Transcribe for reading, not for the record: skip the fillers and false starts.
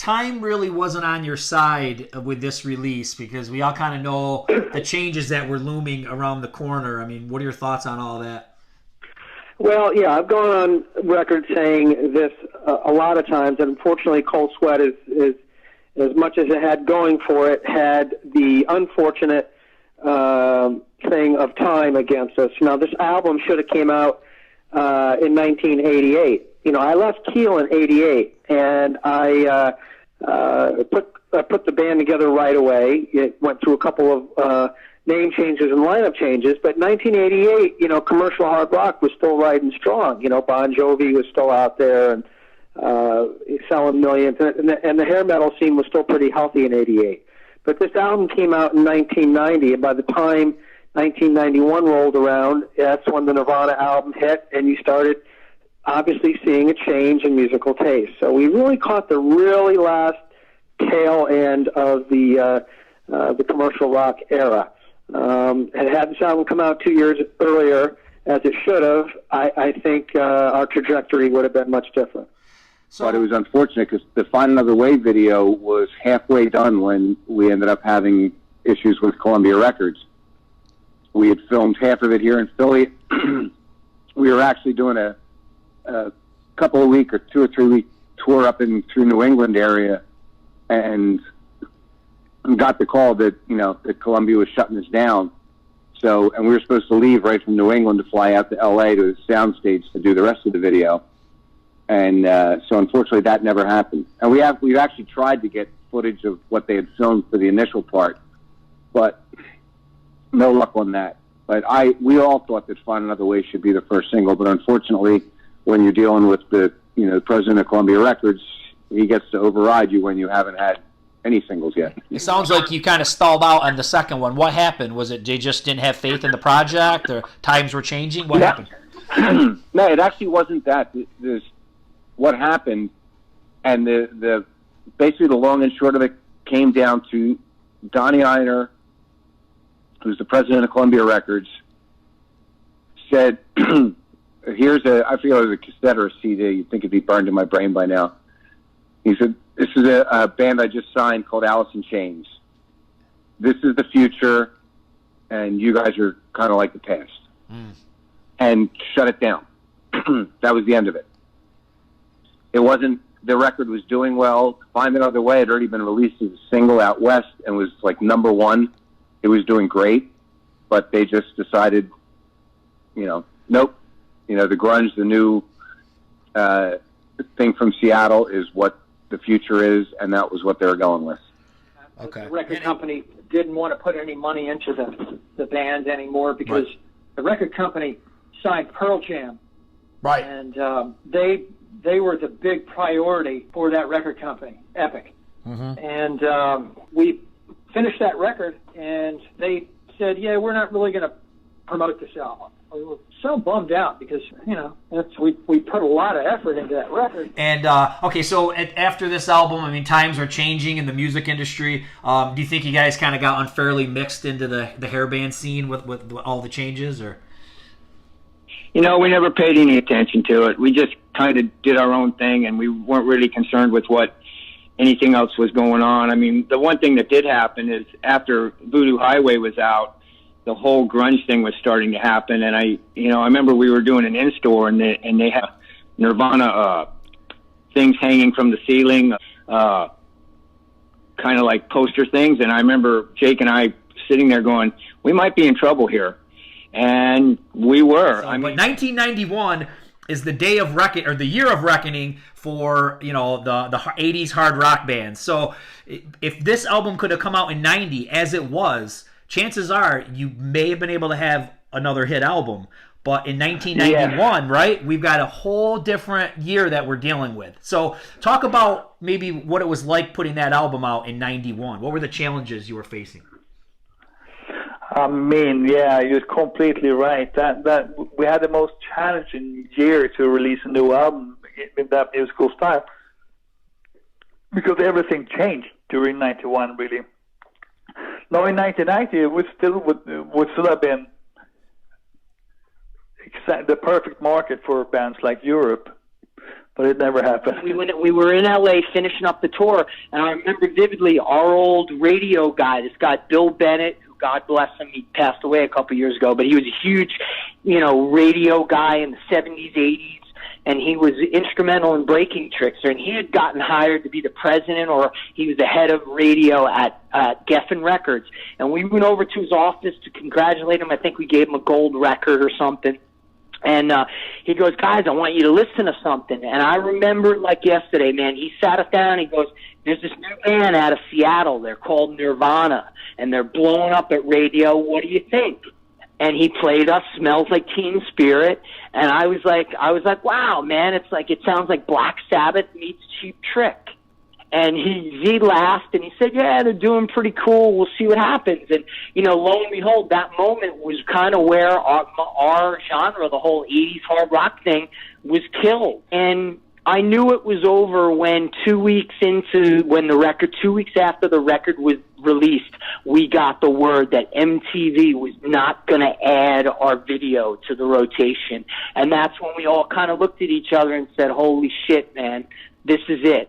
time really wasn't on your side with this release, because we all kind of know the changes that were looming around the corner. I mean, what are your thoughts on all that? Well, yeah, I've gone on record saying this a lot of times, and unfortunately Cold Sweat is as much as it had going for it, had the unfortunate thing of time against us. Now, this album should have came out in 1988. You know, I left Keel in '88, and I put the band together right away. It went through a couple of name changes and lineup changes, but 1988, you know, commercial hard rock was still riding strong. You know, Bon Jovi was still out there and selling millions, and the hair metal scene was still pretty healthy in '88. But this album came out in 1990, and by the time 1991 rolled around, that's when the Nirvana album hit, and you started obviously seeing a change in musical taste. So we really caught the really last tail end of the commercial rock era. Had this album come out 2 years earlier, as it should have, I think our trajectory would have been much different. But it was unfortunate because the Find Another Way video was halfway done when we ended up having issues with Columbia Records. We had filmed half of it here in Philly. We were actually doing a couple of week or 2 or 3 week tour up in through New England area, and got the call that, you know, that Columbia was shutting us down. So, and we were supposed to leave right from New England to fly out to LA to the soundstage to do the rest of the video. And so unfortunately that never happened. And we've actually tried to get footage of what they had filmed for the initial part, but no luck on that. But we all thought that Find Another Way should be the first single, but unfortunately when you're dealing with the president of Columbia Records, he gets to override you when you haven't had any singles yet. It sounds like you kind of stalled out on the second one. What happened? Was it they just didn't have faith in the project, or times were changing? What happened? No, it actually wasn't that. What happened, and the basically the long and short of it came down to Donnie Ienner, who's the president of Columbia Records, said, here's I forget if it was a cassette or a CD, you'd think it'd be burned in my brain by now. He said, this is a band I just signed called Alice in Chains. This is the future, and you guys are kind of like the past. And shut it down. That was the end of it. It wasn't, the record was doing well. Find Another Way had already been released as a single out west and was like #1. It was doing great, but they just decided, nope. The grunge, the new thing from Seattle is what the future is, and that was what they were going with. Okay. The record company didn't want to put any money into the band anymore because the record company signed Pearl Jam. Right. And they were the big priority for that record company, Epic. Mm-hmm. And we finished that record, and they said, yeah, we're not really going to promote this album. We were so bummed out because, we put a lot of effort into that record. And, so after this album, I mean, times are changing in the music industry. Do you think you guys kind of got unfairly mixed into the hairband scene with all the changes, or? We never paid any attention to it. We just kind of did our own thing, and we weren't really concerned with what anything else was going on. I mean, the one thing that did happen is after Voodoo Highway was out, the whole grunge thing was starting to happen. And I remember we were doing an in-store, and they had Nirvana things hanging from the ceiling, kind of like poster things. And I remember Jake and I sitting there going, we might be in trouble here. And we were. But 1991 is the day of reckoning, or the year of reckoning for the 80s hard rock bands. So if this album could have come out in 90 as it was, chances are you may have been able to have another hit album. But in 1991, right, we've got a whole different year that we're dealing with. So talk about maybe what it was like putting that album out in 91. What were the challenges you were facing? I mean, yeah, you're completely right. That we had the most challenging year to release a new album in that musical style, because everything changed during 91, really. Now in 1990, it would still have been the perfect market for bands like Europe. but it never happened. We were in LA finishing up the tour, and I remember vividly our old radio guy, this guy Bill Bennett, who, God bless him, he passed away a couple years ago, but he was a huge, radio guy in the 70s, 80s, and he was instrumental in breaking Trixter, and he had gotten hired to be the president, or he was the head of radio at Geffen Records. And we went over to his office to congratulate him. I think we gave him a gold record or something. And he goes, guys, I want you to listen to something. And I remember like yesterday, man, he sat us down, he goes, there's this new band out of Seattle. They're called Nirvana, and they're blowing up at radio. What do you think? And he played us Smells Like Teen Spirit, and I was like, wow, man, it sounds like Black Sabbath meets Cheap Trick. And he laughed, and he said, yeah, they're doing pretty cool. We'll see what happens. And, lo and behold, that moment was kind of where our genre, the whole 80s hard rock thing, was killed. And I knew it was over when 2 weeks after the record was released, we got the word that MTV was not going to add our video to the rotation. And that's when we all kind of looked at each other and said, holy shit, man, this is it.